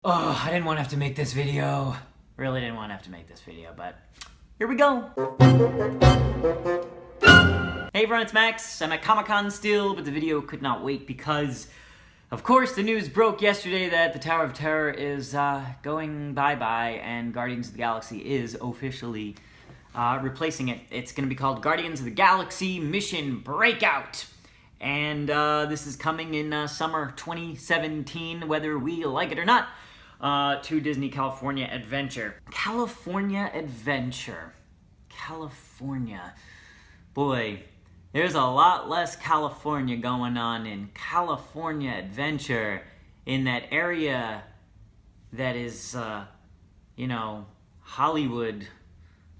Oh, I didn't want to have to make this video. Really didn't want to have to make this video, but here we go. Hey everyone, it's Max. I'm at Comic-Con still, but the video could not wait because, of course, the news broke yesterday that the Tower of Terror is going bye-bye and Guardians of the Galaxy is officially replacing it. It's going to be called Guardians of the Galaxy Mission Breakout. And this is coming in summer 2017, whether we like it or not, to Disney California Adventure. California Adventure. California. Boy, there's a lot less California going on in California Adventure, in that area that is, Hollywood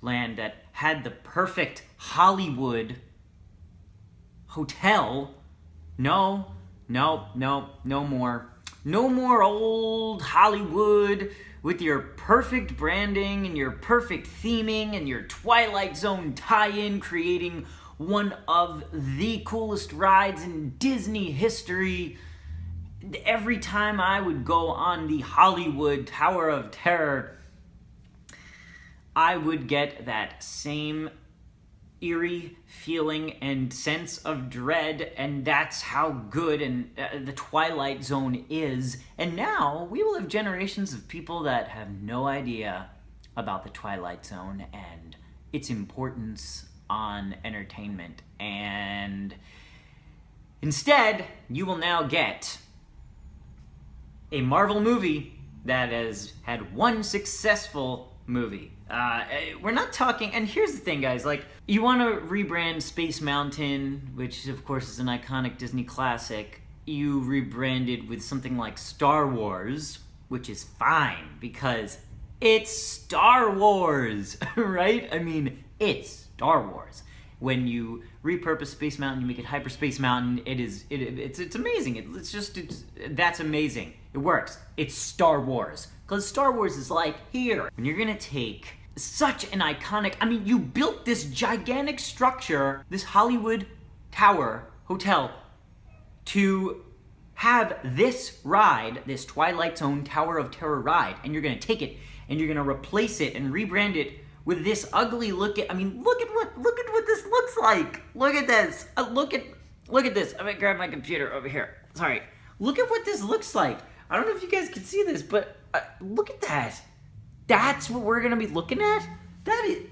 land, that had the perfect Hollywood hotel. No more. No more old Hollywood with your perfect branding and your perfect theming and your Twilight Zone tie-in creating one of the coolest rides in Disney history. Every time I would go on the Hollywood Tower of Terror, I would get that same eerie feeling and sense of dread, and that's how good the Twilight Zone is. And now we will have generations of people that have no idea about the Twilight Zone and its importance on entertainment. And instead, you will now get a Marvel movie that has had one successful movie. We're not talking, and here's the thing, guys, like, you want to rebrand Space Mountain, which of course is an iconic Disney classic. You rebranded with something like Star Wars, which is fine because it's Star Wars, right? I mean, it's Star Wars. When you repurpose Space Mountain, you make it Hyperspace Mountain. It's amazing. That's amazing. It works. It's Star Wars. Because Star Wars is like, here, when you're gonna take such an iconic, I mean, you built this gigantic structure, this Hollywood Tower Hotel, to have this ride, this Twilight Zone Tower of Terror ride, and you're gonna take it and you're gonna replace it and rebrand it with this ugly look at what this looks like. Look at this. Look at this. I'm gonna grab my computer over here. Sorry. Look at what this looks like. I don't know if you guys can see this, but look at that. That's what we're gonna be looking at? That is,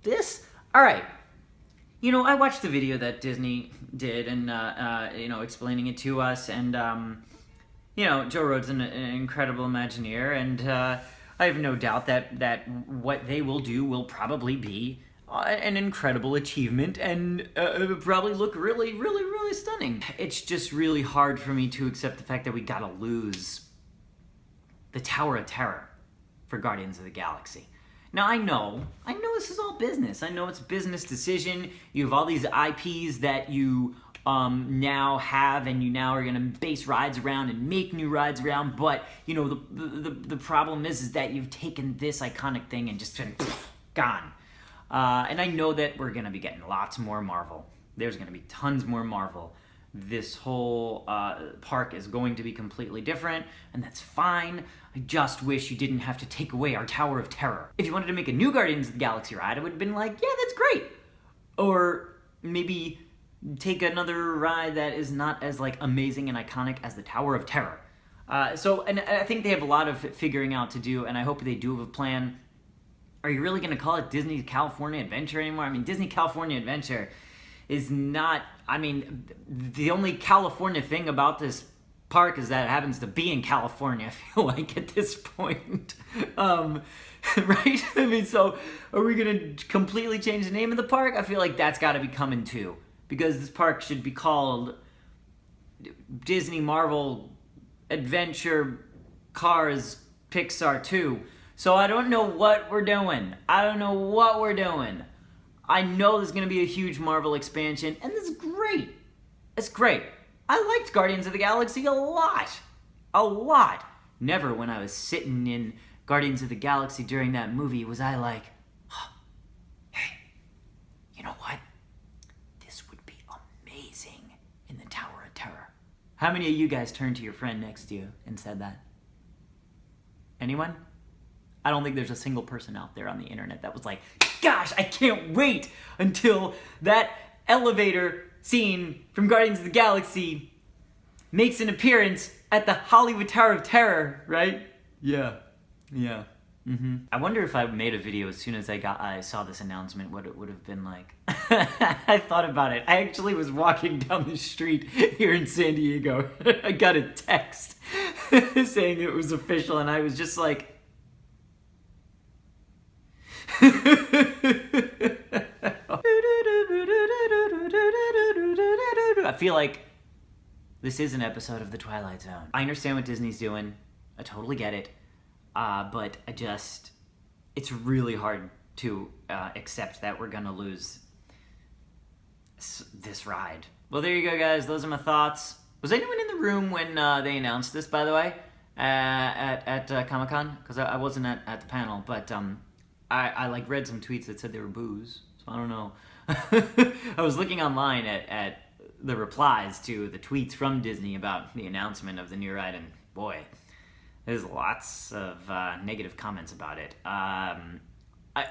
this? All right. You know, I watched the video that Disney did and, explaining it to us, and, Joe Rode's an incredible Imagineer, and I have no doubt that what they will do will probably be an incredible achievement and probably look really, really, really stunning. It's just really hard for me to accept the fact that we gotta lose the Tower of Terror for Guardians of the Galaxy. Now, I know this is all business. I know it's a business decision. You have all these IPs that you now have, and you now are going to base rides around and make new rides around, but, the problem is that you've taken this iconic thing and just been gone. And I know that we're going to be getting lots more Marvel. There's going to be tons more Marvel. This whole park is going to be completely different, and that's fine. I just wish you didn't have to take away our Tower of Terror. If you wanted to make a new Guardians of the Galaxy ride, I would have been like, yeah, that's great. Or maybe take another ride that is not as, like, amazing and iconic as the Tower of Terror. And I think they have a lot of figuring out to do, and I hope they do have a plan. Are you really going to call it Disney California Adventure anymore? I mean, Disney California Adventure is not, the only California thing about this park is that it happens to be in California, I feel like, at this point. Right? I mean, so are we going to completely change the name of the park? I feel like that's got to be coming too, because this park should be called Disney Marvel Adventure Cars Pixar 2. So I don't know what we're doing. I know there's going to be a huge Marvel expansion, and this is great. It's great. I liked Guardians of the Galaxy a lot. A lot. Never when I was sitting in Guardians of the Galaxy during that movie was I like, oh, hey, you know what? This would be amazing in the Tower of Terror. How many of you guys turned to your friend next to you and said that? Anyone? I don't think there's a single person out there on the internet that was like, gosh, I can't wait until that elevator scene from Guardians of the Galaxy makes an appearance at the Hollywood Tower of Terror, right? Yeah. I wonder if I made a video as soon as I saw this announcement, what it would have been like. I thought about it. I actually was walking down the street here in San Diego. I got a text saying it was official, and I was just like... I feel like this is an episode of The Twilight Zone. I understand what Disney's doing. I totally get it. But it's really hard to accept that we're gonna lose this ride. Well, there you go, guys. Those are my thoughts. Was anyone in the room when they announced this, by the way, at Comic-Con? Because I wasn't at the panel, but I like read some tweets that said they were boos, so I don't know. I was looking online at the replies to the tweets from Disney about the announcement of the new ride, and boy, there's lots of negative comments about it.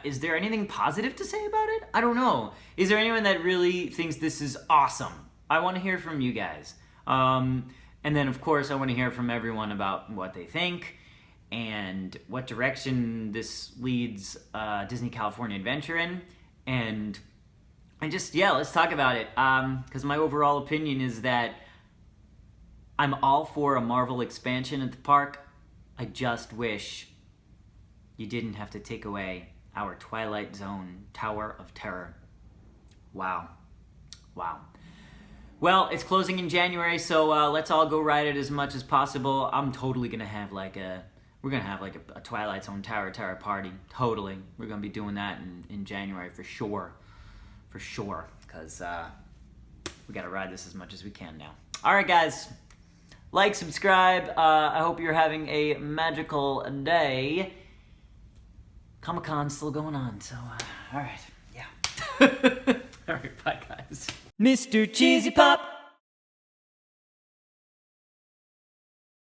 Is there anything positive to say about it? I don't know. Is there anyone that really thinks this is awesome? I want to hear from you guys. And then, of course, I want to hear from everyone about what they think and what direction this leads Disney California Adventure in. And just, yeah, let's talk about it. Because my overall opinion is that I'm all for a Marvel expansion at the park. I just wish you didn't have to take away our Twilight Zone Tower of Terror. Wow. Well, it's closing in January, so let's all go ride it as much as possible. I'm totally gonna have a Twilight Zone Tower of Terror party. Totally. We're gonna be doing that in January for sure. Because we gotta ride this as much as we can now. Alright, guys. Like, subscribe. I hope you're having a magical day. Comic-Con's still going on, so, alright, yeah. Alright, bye, guys. Mr. Cheesy Pop!